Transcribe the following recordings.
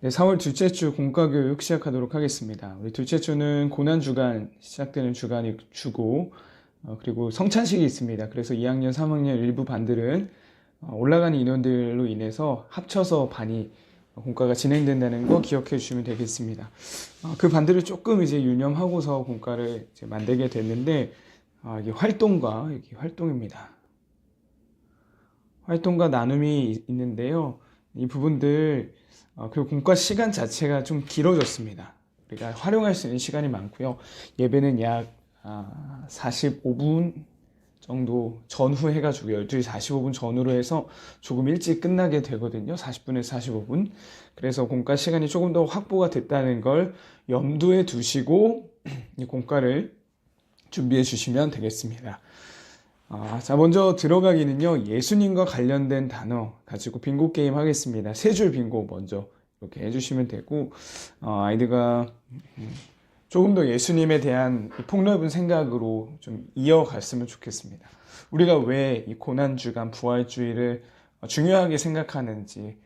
네, 4월 둘째 주 공과 교육 시작하도록 하겠습니다. 우리 둘째 주는 고난 주간 시작되는 주간이 주고 그리고 성찬식이 있습니다. 그래서 2학년, 3학년 일부 반들은 올라가는 인원들로 인해서 합쳐서 반이 공과가 진행된다는 거 기억해 주시면 되겠습니다. 그 반들을 조금 이제 유념하고서 공과를 이제 만들게 됐는데 이게 활동과 여기 활동입니다. 활동과 나눔이 있는데요. 이 부분들 그리고 공과 시간 자체가 좀 길어졌습니다. 우리가 활용할 수 있는 시간이 많고요. 예배는 약 45분 정도 전후 해가지고 12시 45분 전후로 해서 조금 일찍 끝나게 되거든요. 40분에서 45분. 그래서 공과 시간이 조금 더 확보가 됐다는 걸 염두에 두시고 이 공과를 준비해 주시면 되겠습니다. 자, 먼저 들어가기는요, 예수님과 관련된 단어 가지고 빙고 게임 하겠습니다. 세 줄 빙고 먼저 이렇게 해주시면 되고, 아이들과 조금 더 예수님에 대한 폭넓은 생각으로 좀 이어갔으면 좋겠습니다. 우리가 왜 이 고난주간 부활주의를 중요하게 생각하는지,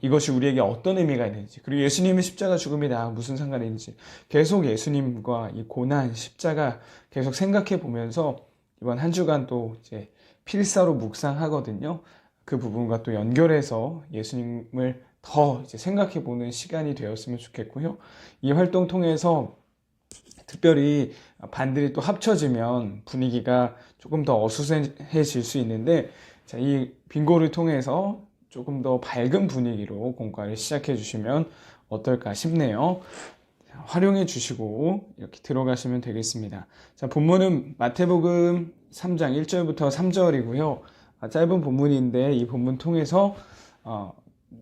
이것이 우리에게 어떤 의미가 있는지, 그리고 예수님의 십자가 죽음이 나와 무슨 상관이 있는지 계속 예수님과 이 고난, 십자가 계속 생각해 보면서 이번 한 주간 또 이제 필사로 묵상하거든요. 그 부분과 또 연결해서 예수님을 더 이제 생각해 보는 시간이 되었으면 좋겠고요. 이 활동 통해서 특별히 반들이 또 합쳐지면 분위기가 조금 더 어수선해질 수 있는데, 자, 이 빙고를 통해서 조금 더 밝은 분위기로 공과를 시작해 주시면 어떨까 싶네요. 활용해 주시고 이렇게 들어가시면 되겠습니다. 자, 본문은 마태복음 3장 1절부터 3절이고요. 짧은 본문인데 이 본문 통해서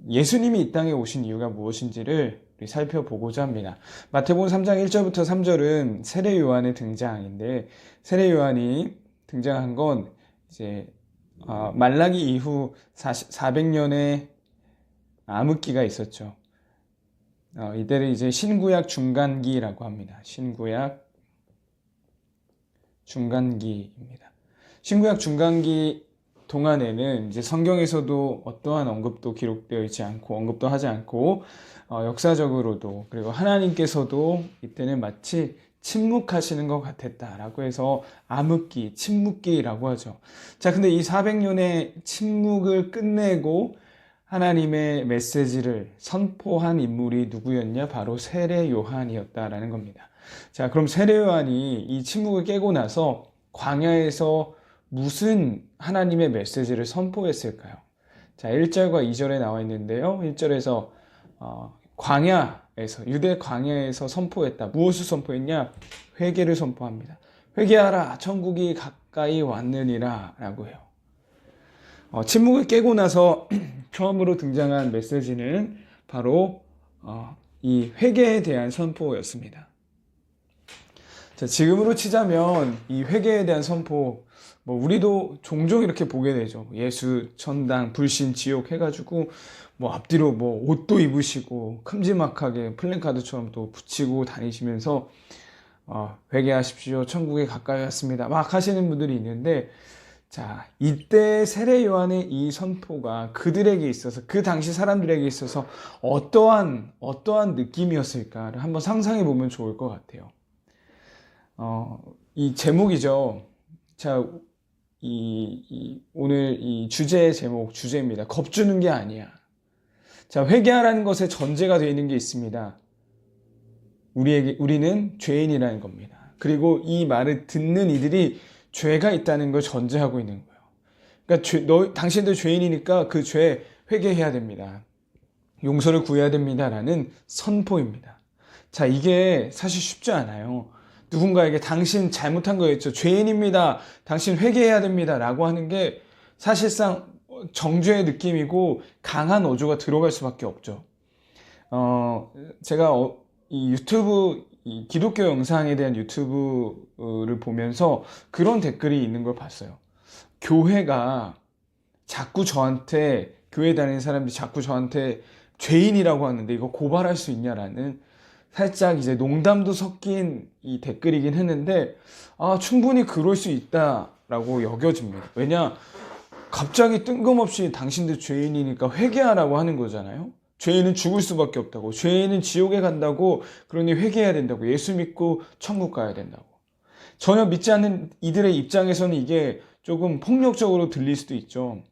예수님이 이 땅에 오신 이유가 무엇인지를 우리 살펴보고자 합니다. 마태복음 3장 1절부터 3절은 세례 요한의 등장인데, 세례 요한이 등장한 건 이제 말라기 이후 400년의 암흑기가 있었죠. 이때를 이제 신구약 중간기라고 합니다. 신구약 중간기입니다. 신구약 중간기 동안에는 이제 성경에서도 어떠한 언급도 기록되어 있지 않고, 언급도 하지 않고, 역사적으로도, 그리고 하나님께서도 이때는 마치 침묵하시는 것 같았다라고 해서 암흑기, 침묵기라고 하죠. 자, 근데 이 400년의 침묵을 끝내고 하나님의 메시지를 선포한 인물이 누구였냐? 바로 세례 요한이었다라는 겁니다. 자, 그럼 세례 요한이 이 침묵을 깨고 나서 광야에서 무슨 하나님의 메시지를 선포했을까요? 자, 1절과 2절에 나와 있는데요. 1절에서 광야에서, 유대 광야에서 선포했다. 무엇을 선포했냐? 회개를 선포합니다. 회개하라, 천국이 가까이 왔느니라 라고 해요. 침묵을 깨고 나서 처음으로 등장한 메시지는 바로 이 회개에 대한 선포였습니다. 자, 지금으로 치자면 이 회개에 대한 선포, 우리도 종종 이렇게 보게 되죠. 예수, 천당, 불신, 지옥 해가지고 앞뒤로 옷도 입으시고 큼지막하게 플랜카드처럼 또 붙이고 다니시면서 회개하십시오, 천국에 가까이 왔습니다 막 하시는 분들이 있는데, 자, 이때 세례 요한의 이 선포가 그들에게 있어서, 그 당시 사람들에게 있어서 어떠한 느낌이었을까를 한번 상상해 보면 좋을 것 같아요. 이 제목이죠. 자, 오늘 이 주제입니다. 겁주는 게 아니야. 자, 회개하라는 것에 전제가 되어 있는 게 있습니다. 우리는 죄인이라는 겁니다. 그리고 이 말을 듣는 이들이 죄가 있다는 걸 전제하고 있는 거예요. 그러니까 당신들 죄인이니까 그 죄 회개해야 됩니다. 용서를 구해야 됩니다라는 선포입니다. 자, 이게 사실 쉽지 않아요. 누군가에게 당신 잘못한 거였죠, 죄인입니다, 당신 회개해야 됩니다 라고 하는 게 사실상 정죄의 느낌이고 강한 어조가 들어갈 수밖에 없죠. 제가 이 유튜브, 이 기독교 영상에 대한 유튜브를 보면서 그런 댓글이 있는 걸 봤어요. 교회가 자꾸 저한테, 교회 다니는 사람들이 자꾸 저한테 죄인이라고 하는데 이거 고발할 수 있냐라는 살짝 이제 농담도 섞인 이 댓글이긴 했는데, 충분히 그럴 수 있다라고 여겨집니다. 왜냐, 갑자기 뜬금없이 당신들 죄인이니까 회개하라고 하는 거잖아요. 죄인은 죽을 수밖에 없다고. 죄인은 지옥에 간다고. 그러니 회개해야 된다고. 예수 믿고 천국 가야 된다고. 전혀 믿지 않는 이들의 입장에서는 이게 조금 폭력적으로 들릴 수도 있죠.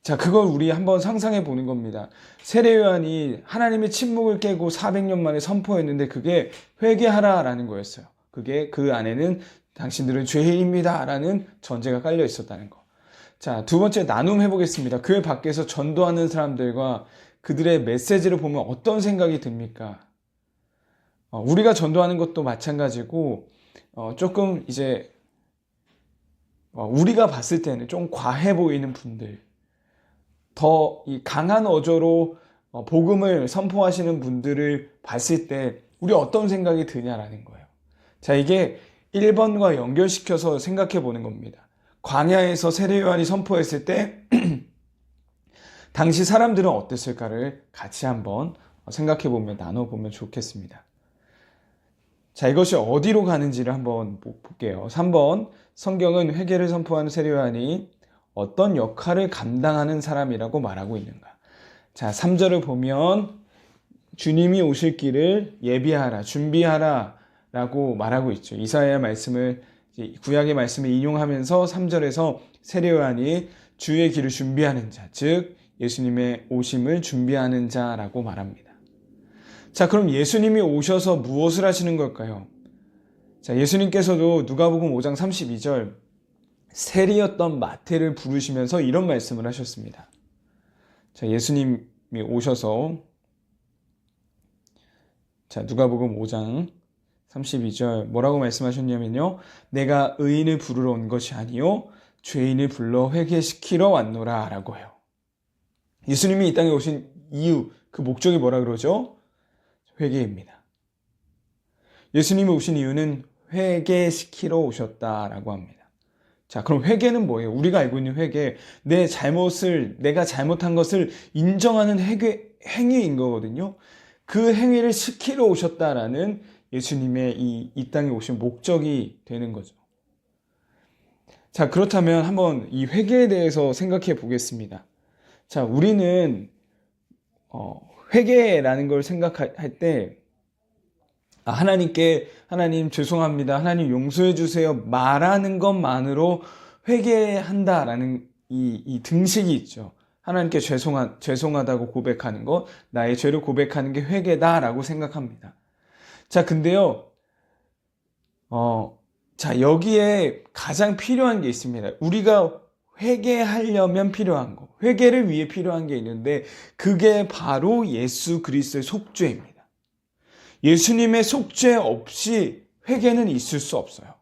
자, 그걸 우리 한번 상상해 보는 겁니다. 세례 요한이 하나님의 침묵을 깨고 400년 만에 선포했는데 그게 회개하라라는 거였어요. 그게 그 안에는 당신들은 죄인입니다라는 전제가 깔려 있었다는 거. 자, 두 번째 나눔 해보겠습니다. 교회 밖에서 전도하는 사람들과 그들의 메시지를 보면 어떤 생각이 듭니까? 우리가 전도하는 것도 마찬가지고 조금 이제 우리가 봤을 때는 좀 과해 보이는 분들, 더 이 강한 어조로 복음을 선포하시는 분들을 봤을 때 우리 어떤 생각이 드냐라는 거예요. 자, 이게 1번과 연결시켜서 생각해 보는 겁니다. 광야에서 세례 요한이 선포했을 때 당시 사람들은 어땠을까를 같이 한번 생각해 보면 나눠보면 좋겠습니다. 자, 이것이 어디로 가는지를 한번 볼게요. 3번, 성경은 회개를 선포하는 세례 요한이 어떤 역할을 감당하는 사람이라고 말하고 있는가. 자, 3절을 보면 주님이 오실 길을 예비하라, 준비하라 라고 말하고 있죠. 이사야 말씀을, 구약의 말씀을 인용하면서 3절에서 세례 요한이 주의 길을 준비하는 자, 즉 예수님의 오심을 준비하는 자라고 말합니다. 자, 그럼 예수님이 오셔서 무엇을 하시는 걸까요? 자, 예수님께서도 누가복음 5장 32절 세리였던 마태를 부르시면서 이런 말씀을 하셨습니다. 자, 예수님이 오셔서 자, 누가복음 5장 32절 뭐라고 말씀하셨냐면요. 내가 의인을 부르러 온 것이 아니요 죄인을 불러 회개시키러 왔노라 라고 해요. 예수님이 이 땅에 오신 이유, 그 목적이 뭐라 그러죠? 회개입니다. 예수님이 오신 이유는 회개시키러 오셨다라고 합니다. 자, 그럼 회개는 뭐예요? 우리가 알고 있는 회개, 내가 잘못한 것을 인정하는 행위인 거거든요. 그 행위를 시키러 오셨다라는 예수님의 이 땅에 오신 목적이 되는 거죠. 자, 그렇다면 한번 이 회개에 대해서 생각해 보겠습니다. 자, 우리는 회개라는 걸 생각할 때 하나님 죄송합니다, 하나님 용서해 주세요 말하는 것만으로 회개한다라는 이 등식이 있죠. 하나님께 죄송하다고 고백하는 것, 나의 죄를 고백하는 게 회개다라고 생각합니다. 자, 근데요, 자, 여기에 가장 필요한 게 있습니다. 우리가 회개하려면 필요한 거, 회개를 위해 필요한 게 있는데 그게 바로 예수 그리스도의 속죄입니다. 예수님의 속죄 없이 회개는 있을 수 없어요.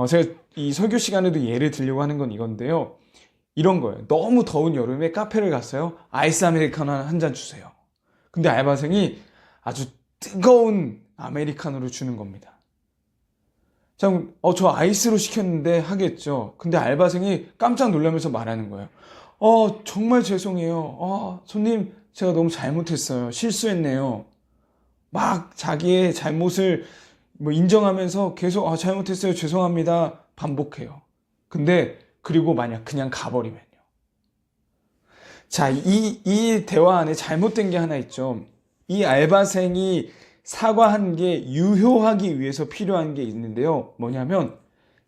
제가 이 설교 시간에도 예를 들려고 하는 건 이건데요. 이런 거예요. 너무 더운 여름에 카페를 갔어요. 아이스 아메리카노 한 잔 주세요. 근데 알바생이 아주 뜨거운 아메리카노를 주는 겁니다. 자, 저 아이스로 시켰는데 하겠죠. 근데 알바생이 깜짝 놀라면서 말하는 거예요. 정말 죄송해요. 손님, 제가 너무 잘못했어요. 실수했네요. 막 자기의 잘못을 인정하면서 계속 잘못했어요. 죄송합니다. 반복해요. 근데 그리고 만약 그냥 가버리면요. 자, 이 대화 안에 잘못된 게 하나 있죠. 이 알바생이 사과한 게 유효하기 위해서 필요한 게 있는데요. 뭐냐면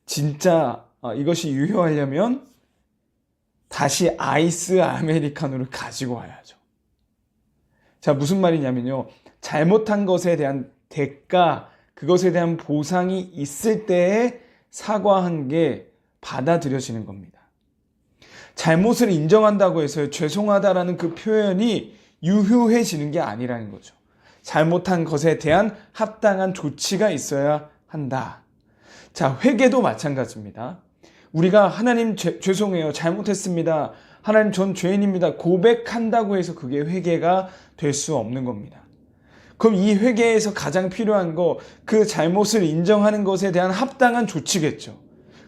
진짜 이것이 유효하려면 다시 아이스 아메리카노를 가지고 와야죠. 자, 무슨 말이냐면요. 잘못한 것에 대한 대가, 그것에 대한 보상이 있을 때에 사과한 게 받아들여지는 겁니다. 잘못을 인정한다고 해서 죄송하다라는 그 표현이 유효해지는 게 아니라는 거죠. 잘못한 것에 대한 합당한 조치가 있어야 한다. 자, 회개도 마찬가지입니다. 우리가 하나님 죄송해요. 잘못했습니다. 하나님 전 죄인입니다. 고백한다고 해서 그게 회개가 될 수 없는 겁니다. 그럼 이 회개에서 가장 필요한 거, 그 잘못을 인정하는 것에 대한 합당한 조치겠죠.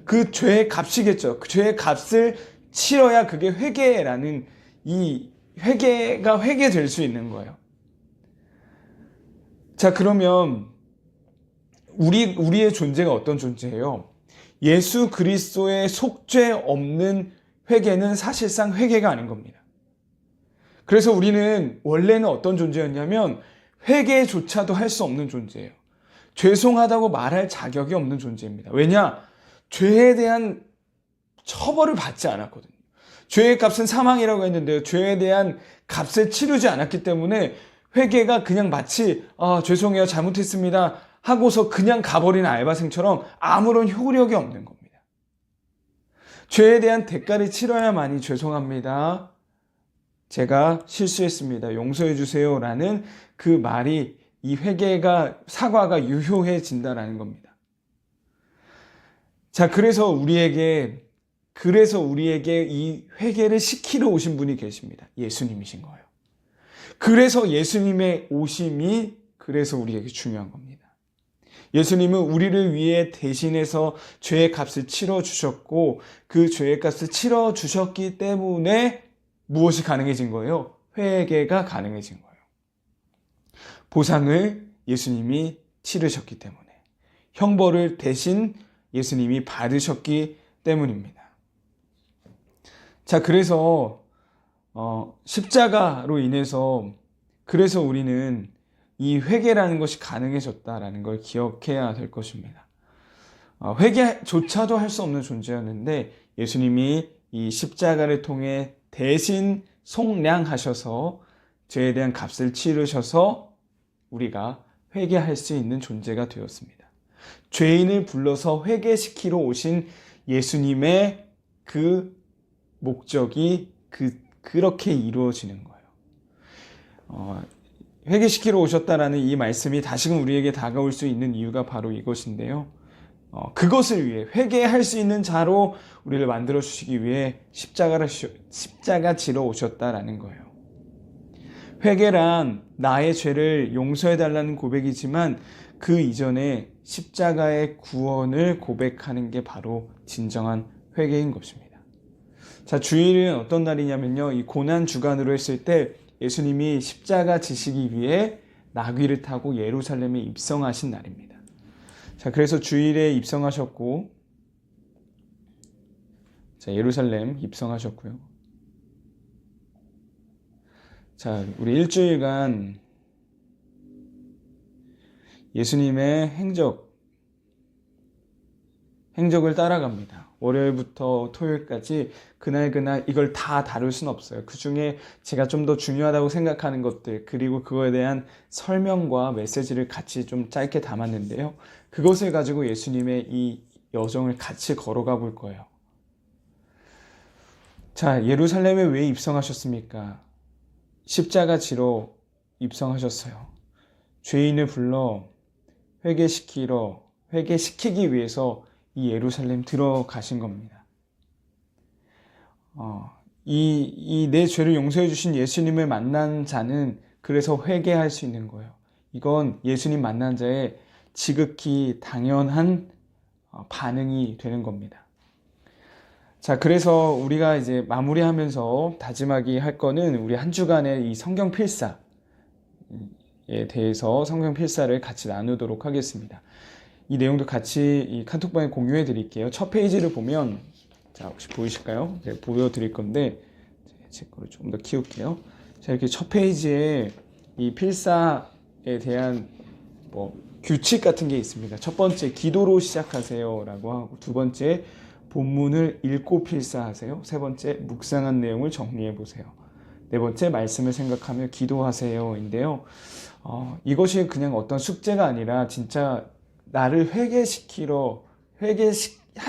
그 죄의 값이겠죠. 그 죄의 값을 치러야 그게 회개라는 이 회개가 회개될 수 있는 거예요. 자, 그러면 우리의 존재가 어떤 존재예요? 예수 그리스도의 속죄 없는 회개는 사실상 회개가 아닌 겁니다. 그래서 우리는 원래는 어떤 존재였냐면 회개조차도 할 수 없는 존재예요. 죄송하다고 말할 자격이 없는 존재입니다. 왜냐? 죄에 대한 처벌을 받지 않았거든요. 죄의 값은 사망이라고 했는데요. 죄에 대한 값을 치르지 않았기 때문에 회개가 그냥 마치 죄송해요, 잘못했습니다 하고서 그냥 가버리는 알바생처럼 아무런 효력이 없는 겁니다. 죄에 대한 대가를 치러야만이 죄송합니다, 제가 실수했습니다, 용서해 주세요 라는 그 말이, 이 회개가, 사과가 유효해진다라는 겁니다. 자, 그래서 우리에게 이 회개를 시키러 오신 분이 계십니다. 예수님이신 거예요. 그래서 예수님의 오심이 그래서 우리에게 중요한 겁니다. 예수님은 우리를 위해 대신해서 죄의 값을 치러주셨고, 그 죄의 값을 치러주셨기 때문에 무엇이 가능해진 거예요? 회개가 가능해진 거예요. 보상을 예수님이 치르셨기 때문에, 형벌을 대신 예수님이 받으셨기 때문입니다. 자, 그래서 십자가로 인해서 그래서 우리는 이 회개라는 것이 가능해졌다라는 걸 기억해야 될 것입니다. 회개조차도 할 수 없는 존재였는데 예수님이 이 십자가를 통해 대신 속량하셔서 죄에 대한 값을 치르셔서 우리가 회개할 수 있는 존재가 되었습니다. 죄인을 불러서 회개시키러 오신 예수님의 그 목적이 그렇게 이루어지는 거예요. 회개시키러 오셨다라는 이 말씀이 다시금 우리에게 다가올 수 있는 이유가 바로 이것인데요. 그것을 위해 회개할 수 있는 자로 우리를 만들어 주시기 위해 십자가 지러 오셨다라는 거예요. 회개란 나의 죄를 용서해 달라는 고백이지만 그 이전에 십자가의 구원을 고백하는 게 바로 진정한 회개인 것입니다. 자, 주일은 어떤 날이냐면요, 이 고난 주간으로 했을 때 예수님이 십자가 지시기 위해 나귀를 타고 예루살렘에 입성하신 날입니다. 자, 그래서 주일에 입성하셨고, 자, 예루살렘 입성하셨고요. 자, 우리 일주일간 예수님의 행적을 따라갑니다. 월요일부터 토요일까지 그날 이걸 다 다룰 수는 없어요. 그 중에 제가 좀 더 중요하다고 생각하는 것들, 그리고 그거에 대한 설명과 메시지를 같이 좀 짧게 담았는데요. 그것을 가지고 예수님의 이 여정을 같이 걸어가 볼 거예요. 자, 예루살렘에 왜 입성하셨습니까? 십자가 지러 입성하셨어요. 죄인을 불러 회개시키기 위해서 이 예루살렘 들어가신 겁니다. 내 죄를 용서해 주신 예수님을 만난 자는 그래서 회개할 수 있는 거예요. 이건 예수님 만난 자의 지극히 당연한 반응이 되는 겁니다. 자, 그래서 우리가 이제 마무리하면서 다짐하기 할 거는 우리 한 주간의 이 성경 필사에 대해서 성경 필사를 같이 나누도록 하겠습니다. 이 내용도 같이 이 카톡방에 공유해 드릴게요. 첫 페이지를 보면, 자, 혹시 보이실까요? 제가 보여드릴 건데, 제 거를 좀 더 키울게요. 자, 이렇게 첫 페이지에 이 필사에 대한 규칙 같은 게 있습니다. 첫 번째, 기도로 시작하세요 라고 하고, 두 번째, 본문을 읽고 필사하세요. 세 번째, 묵상한 내용을 정리해 보세요. 네 번째, 말씀을 생각하며 기도하세요 인데요. 이것이 그냥 어떤 숙제가 아니라 진짜 나를 회개할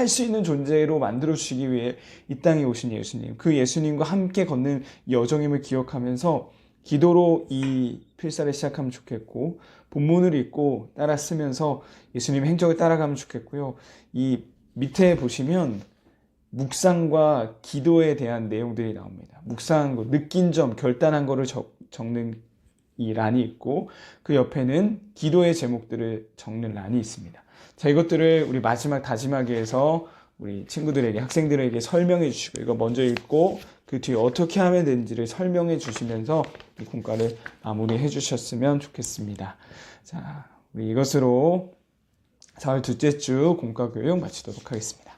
수 있는 존재로 만들어 주시기 위해 이 땅에 오신 예수님, 그 예수님과 함께 걷는 여정임을 기억하면서 기도로 이 필사를 시작하면 좋겠고, 본문을 읽고 따라 쓰면서 예수님의 행적을 따라가면 좋겠고요. 이 밑에 보시면 묵상과 기도에 대한 내용들이 나옵니다. 묵상한 거, 느낀 점, 결단한 거를 적는 이 란이 있고, 그 옆에는 기도의 제목들을 적는 란이 있습니다. 자, 이것들을 우리 마지막 다짐하기 위해서 우리 친구들에게, 학생들에게 설명해 주시고, 이거 먼저 읽고 그 뒤에 어떻게 하면 되는지를 설명해 주시면서 이 공과를 마무리해 주셨으면 좋겠습니다. 자, 우리 이것으로 4월 둘째 주 공과 교육 마치도록 하겠습니다.